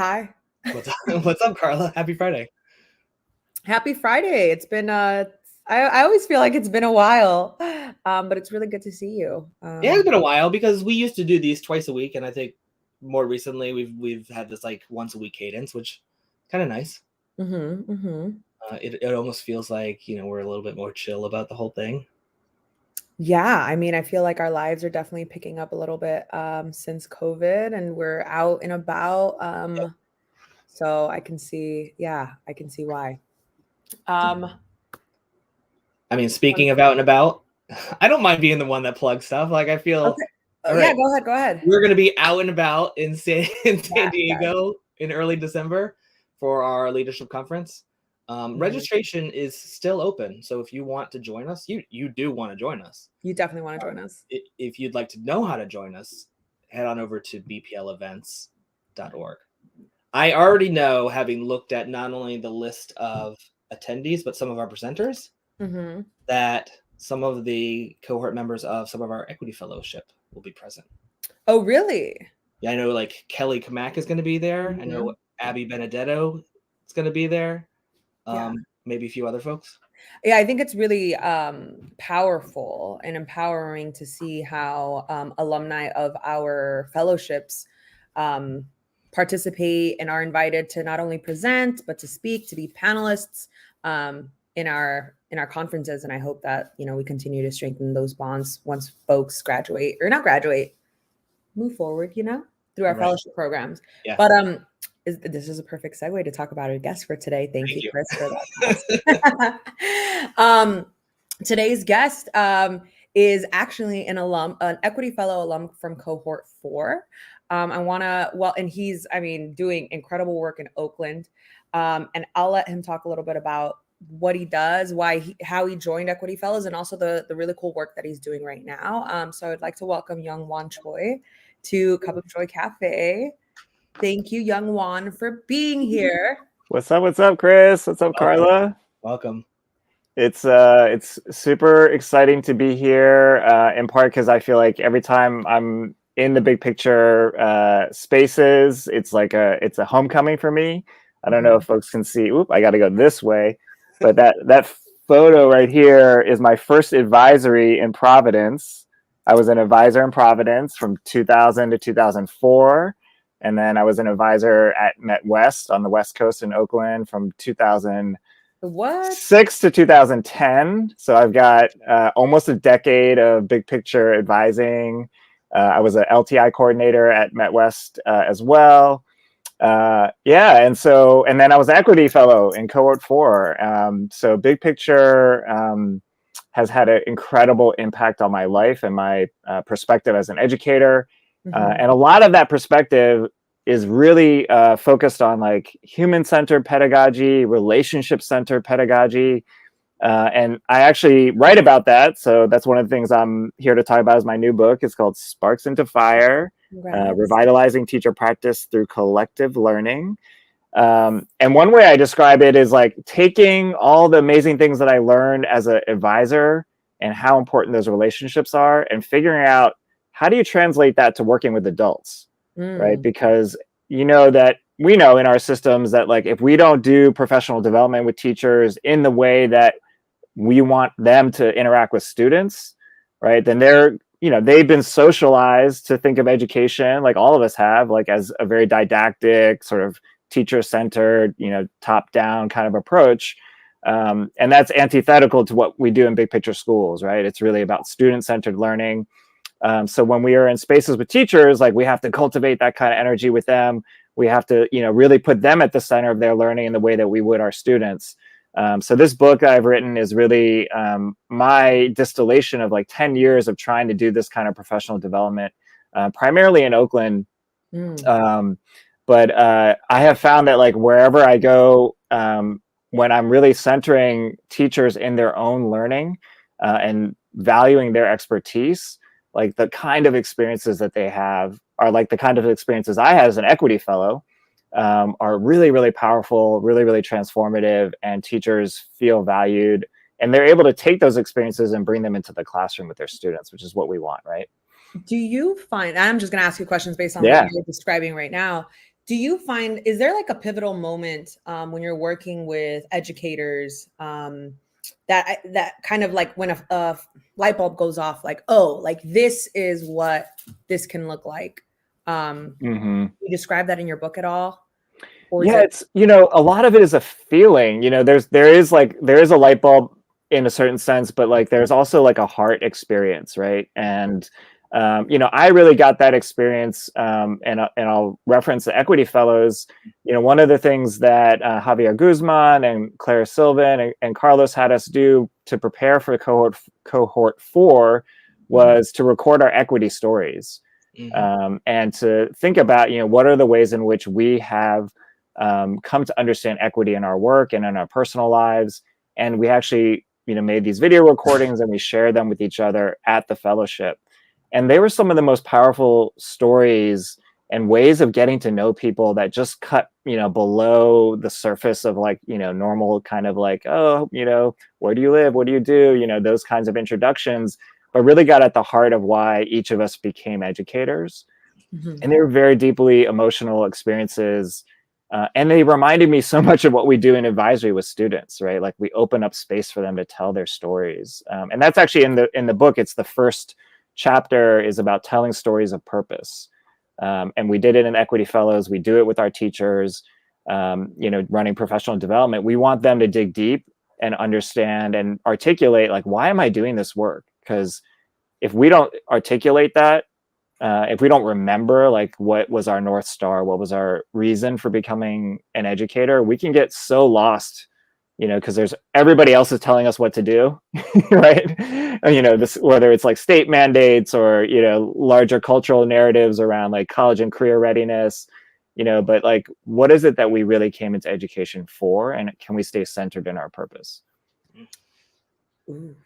Hi. What's up? What's up, Carla? Happy Friday. Happy Friday. It's been I always feel like it's been a while. But it's really good to see you. Yeah, it's been a while because we used to do these twice a week, and I think more recently we've had this like once a week cadence, which kind of nice. It almost feels like we're a little bit more chill about the whole thing. Yeah, I mean, I feel like our lives are definitely picking up a little bit since COVID, and we're out and about. Yep. So I can see, yeah, I can see why. Um, I mean, speaking of out and about, I don't mind being the one that plugs stuff. Like I feel, okay. all Yeah, right, go ahead. we're gonna be out and about in San Yeah, yeah. Diego in early December for our leadership conference. Mhm. Registration is still open, so if you want to join us, you do want to join us. You definitely want to join us. If you'd like to know how to join us, head on over to bplevents.org. I already know, having looked at not only the list of attendees, but some of our presenters, Mm-hmm. that some of the cohort members of some of our equity fellowship will be present. Oh, really? Yeah, I know like Kelly Kamak is going to be there. I know Mhm. Abby Benedetto is going to be there. Yeah. Maybe a few other folks. Yeah, I think it's really powerful and empowering to see how alumni of our fellowships um, participate and are invited to not only present but to speak, to be panelists in our conferences. And I hope that we continue to strengthen those bonds once folks graduate or not graduate, move forward, through our Right. fellowship programs. Yeah. But this is a perfect segue to talk about our guest for today. Thank you, Chris, for that. Today's guest is actually an equity fellow alum from Cohort 4. And he's, doing incredible work in Oakland. And I'll let him talk a little bit about what he does, how he joined Equity Fellows, and also the really cool work that he's doing right now. So I'd like to welcome Young Whan Choi to Cup of Joy Cafe. Thank you, Young Whan, for being here. What's up, Chris? What's up, Carla? Welcome. It's super exciting to be here, in part because I feel like every time I'm in the big picture spaces, it's a homecoming for me. I don't know if folks can see. Oop, I got to go this way, but that photo right here is my first advisory in Providence. I was an advisor in Providence from 2000 to 2004. And then I was an advisor at Met West on the West Coast in Oakland from 2006 to 2010. So I've got almost a decade of big picture advising. I was an LTI coordinator at Met West as well. And then I was an equity fellow in Cohort 4. So big picture has had an incredible impact on my life and my perspective as an educator. And a lot of that perspective is really focused on like human-centered pedagogy, relationship-centered pedagogy. And I actually write about that. So that's one of the things I'm here to talk about is my new book. It's called Sparks into Fire, Revitalizing Teacher Practice Through Collective Learning. And one way I describe it is like taking all the amazing things that I learned as an advisor and how important those relationships are and figuring out how do you translate that to working with adults, right? Because we know in our systems that like if we don't do professional development with teachers in the way that we want them to interact with students, right, then they've been socialized to think of education, like all of us have, like as a very didactic sort of teacher-centered, top-down kind of approach. And that's antithetical to what we do in big picture schools, right? It's really about student-centered learning. So when we are in spaces with teachers, like we have to cultivate that kind of energy with them. We have to, really put them at the center of their learning in the way that we would our students. So this book I've written is really my distillation of like 10 years of trying to do this kind of professional development, primarily in Oakland. But I have found that like wherever I go, when I'm really centering teachers in their own learning and valuing their expertise, like the kind of experiences that they have are like the kind of experiences I had as an equity fellow, are really, really powerful, really, really transformative, and teachers feel valued. And they're able to take those experiences and bring them into the classroom with their students, which is what we want, right? Do you find, I'm just going to ask you questions based on what you're describing right now. do you find, is there like a pivotal moment when you're working with educators that kind of like when a light bulb goes off, like, oh, like this is what this can look like? You describe that in your book at all? Or is Yeah, it? it's, a lot of it is a feeling. There is a light bulb in a certain sense, but like there's also like a heart experience, right? And I really got that experience, and I'll reference the Equity Fellows. One of the things that Javier Guzman and Claire Sylvan and Carlos had us do to prepare for cohort 4 was to record our equity stories, and to think about what are the ways in which we have come to understand equity in our work and in our personal lives. And we actually made these video recordings and we shared them with each other at the fellowship. And they were some of the most powerful stories and ways of getting to know people that just cut below the surface of like normal kind of like, oh, where do you live, what do you do, those kinds of introductions, but really got at the heart of why each of us became educators. And they were very deeply emotional experiences. And they reminded me so much of what we do in advisory with students, right? Like we open up space for them to tell their stories. And that's actually in the book. It's the first chapter is about telling stories of purpose. And we did it in Equity Fellows. We do it with our teachers, running professional development. We want them to dig deep and understand and articulate, like, why am I doing this work? Because if we don't articulate that, if we don't remember like what was our North Star, what was our reason for becoming an educator, we can get so lost, because there's everybody else is telling us what to do, right? This, whether it's like state mandates or larger cultural narratives around like college and career readiness, but like, what is it that we really came into education for, and can we stay centered in our purpose? Ooh.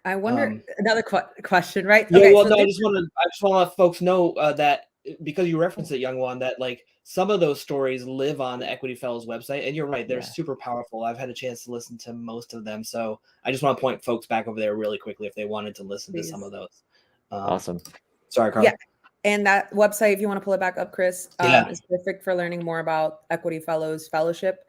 I wonder, another question, right? Yeah, Okay, well, so no, I just want to let folks know that because you referenced it, Young Whan, that like some of those stories live on the Equity Fellows website, and you're right, they're super powerful. I've had a chance to listen to most of them, so I just want to point folks back over there really quickly if they wanted to listen to some of those. Awesome. Sorry, Carl. Yeah, and that website, if you want to pull it back up, Chris, is perfect for learning more about Equity Fellows Fellowship.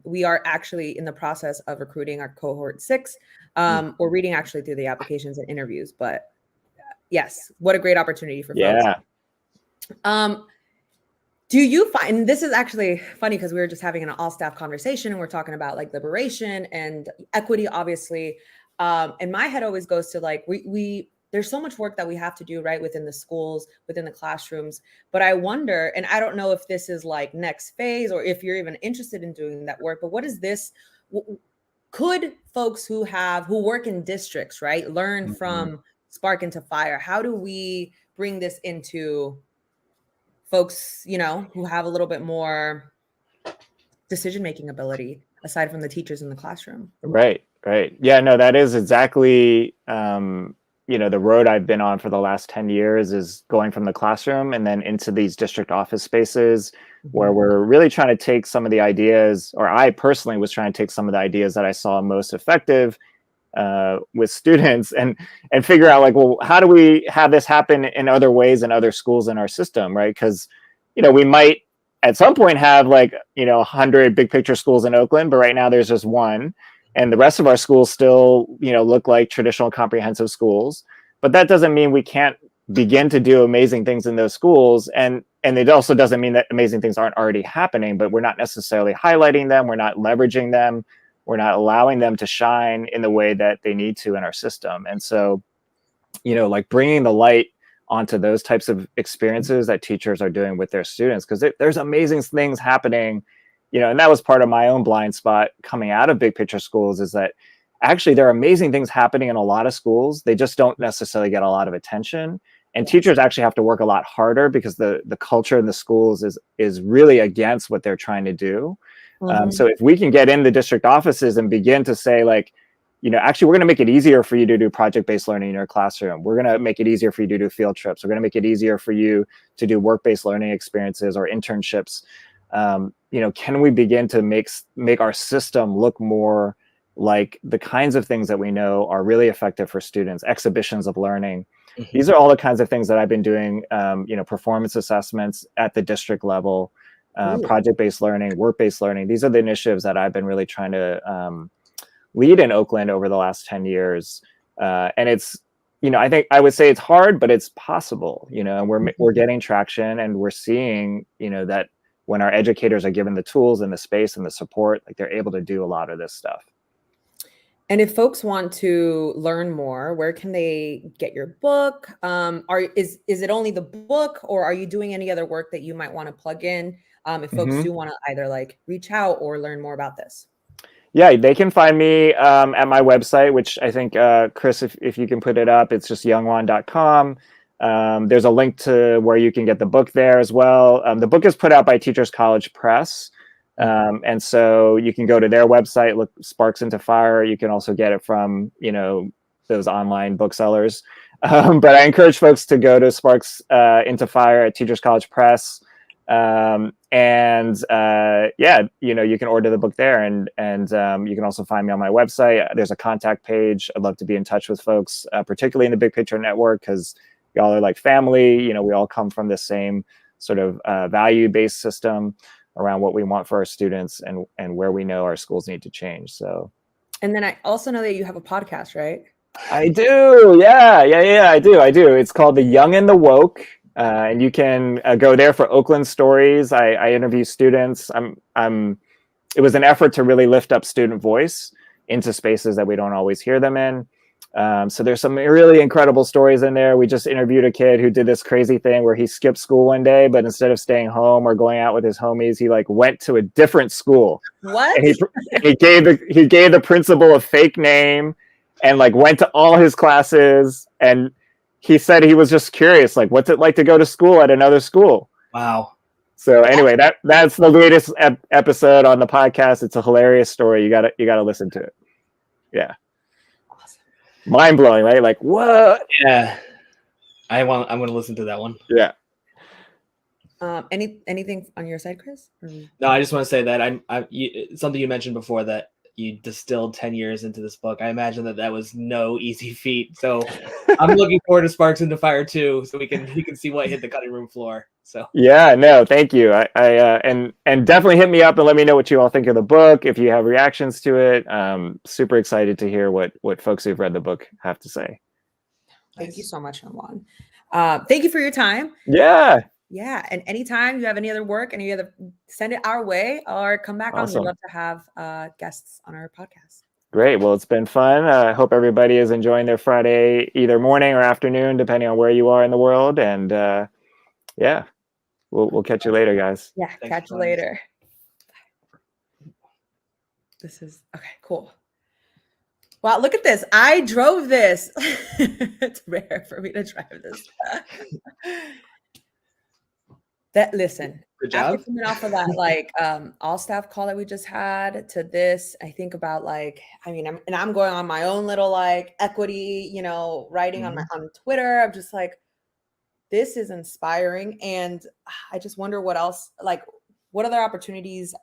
We are actually in the process of recruiting our cohort 6. We're reading actually through the applications and interviews, but yes, what a great opportunity for folks. Do you find, and this is actually funny because we were just having an all staff conversation and we're talking about like liberation and equity, obviously. And my head always goes to like, there's so much work that we have to do, right, within the schools, within the classrooms. But I wonder, and I don't know if this is like next phase or if you're even interested in doing that work, but what is this? Could folks who work in districts, right, learn from Spark into Fire? How do we bring this into folks, who have a little bit more decision-making ability aside from the teachers in the classroom? Right. Yeah, no, that is exactly, the road I've been on for the last 10 years is going from the classroom and then into these district office spaces where we're really trying to take some of the ideas, or I personally was trying to take some of the ideas that I saw most effective with students and figure out like, well, how do we have this happen in other ways in other schools in our system, right? Because, we might at some point have like, 100 big picture schools in Oakland, but right now there's just one. And the rest of our schools still, look like traditional comprehensive schools. But that doesn't mean we can't begin to do amazing things in those schools. And it also doesn't mean that amazing things aren't already happening, but we're not necessarily highlighting them. We're not leveraging them. We're not allowing them to shine in the way that they need to in our system. And so, like bringing the light onto those types of experiences that teachers are doing with their students, because there's amazing things happening, and that was part of my own blind spot coming out of big picture schools, is that actually there are amazing things happening in a lot of schools. They just don't necessarily get a lot of attention. And teachers actually have to work a lot harder because the culture in the schools is really against what they're trying to do. So if we can get in the district offices and begin to say like, actually, we're going to make it easier for you to do project-based learning in your classroom. We're going to make it easier for you to do field trips. We're going to make it easier for you to do work-based learning experiences or internships. Can we begin to make our system look more like the kinds of things that we know are really effective for students, exhibitions of learning? These are all the kinds of things that I've been doing, performance assessments at the district level, project-based learning, work-based learning. These are the initiatives that I've been really trying to lead in Oakland over the last 10 years. And it's, I think I would say it's hard, but it's possible, and we're getting traction, and we're seeing, that when our educators are given the tools and the space and the support, like they're able to do a lot of this stuff. And if folks want to learn more, where can they get your book? Is it only the book, or are you doing any other work that you might want to plug in? If folks do want to either like reach out or learn more about this. Yeah, they can find me at my website, which I think, Chris, if you can put it up, it's just youngwhan.com. There's a link to where you can get the book there as well. The book is put out by Teachers College Press. And so you can go to their website, look Sparks into Fire. You can also get it from, those online booksellers. But I encourage folks to go to Sparks into Fire at Teachers College Press. You can order the book there, and you can also find me on my website. There's a contact page. I'd love to be in touch with folks, particularly in the Big Picture Network, because y'all are like family. We all come from the same sort of value-based system around what we want for our students and where we know our schools need to change. So, and then I also know that you have a podcast, right? I do. Yeah, I do. It's called The Young and the Woke. And you can go there for Oakland stories. I interview students. It was an effort to really lift up student voice into spaces that we don't always hear them in. So there's some really incredible stories in there. We just interviewed a kid who did this crazy thing where he skipped school one day, but instead of staying home or going out with his homies, he like went to a different school. What? And he gave the principal a fake name and like went to all his classes, and he said he was just curious, like, what's it like to go to school at another school? Wow. So anyway, that's the latest episode on the podcast. It's a hilarious story. You gotta listen to it. Yeah. Awesome. Mind blowing, right? Like, what? Yeah. I'm going to listen to that one. Yeah. Anything on your side, Chris? No, I just want to say that something you mentioned before, that you distilled 10 years into this book. I imagine that was no easy feat. So I'm looking forward to Sparks into Fire too, so we can see what hit the cutting room floor. So yeah, no, thank you. And definitely hit me up and let me know what you all think of the book. If you have reactions to it, super excited to hear what folks who've read the book have to say. Thank you so much, Young Whan. Thank you for your time. Yeah, and anytime you have any other work and you either send it our way or come back on. We'd love to have guests on our podcast. Great. Well, it's been fun. I hope everybody is enjoying their Friday, either morning or afternoon, depending on where you are in the world. And yeah, we'll catch you later, guys. Yeah, catch you later. This is okay. Cool. Wow, look at this. I drove this. It's rare for me to drive this. Listen, good job. After coming off of that, all staff call that we just had to this, I think about I'm going on my own little equity, writing on Twitter. I'm just like, this is inspiring. And I just wonder what else, what other opportunities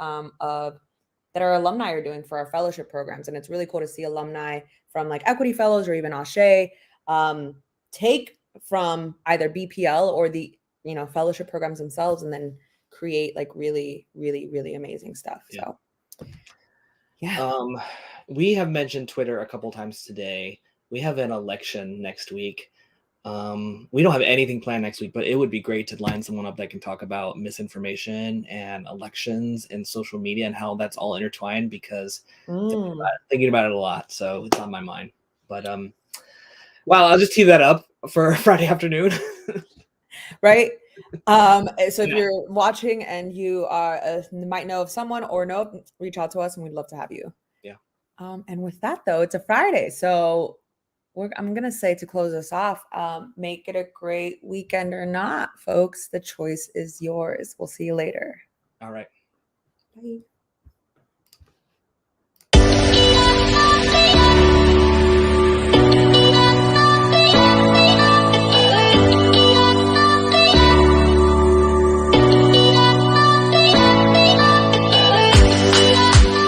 that our alumni are doing for our fellowship programs. And it's really cool to see alumni from equity fellows or even Ashe take from either BPL or the fellowship programs themselves and then create really, really, really amazing stuff. Yeah. So yeah. We have mentioned Twitter a couple times today. We have an election next week. We don't have anything planned next week, but it would be great to line someone up that can talk about misinformation and elections and social media and how that's all intertwined, because thinking about it a lot. So it's on my mind. But I'll just tee that up for Friday afternoon. Right. So if you're watching and you might know of someone or reach out to us and we'd love to have you. Yeah. And with that though, it's a Friday. So I'm going to say, to close us off, make it a great weekend or not, folks. The choice is yours. We'll see you later. All right. Bye.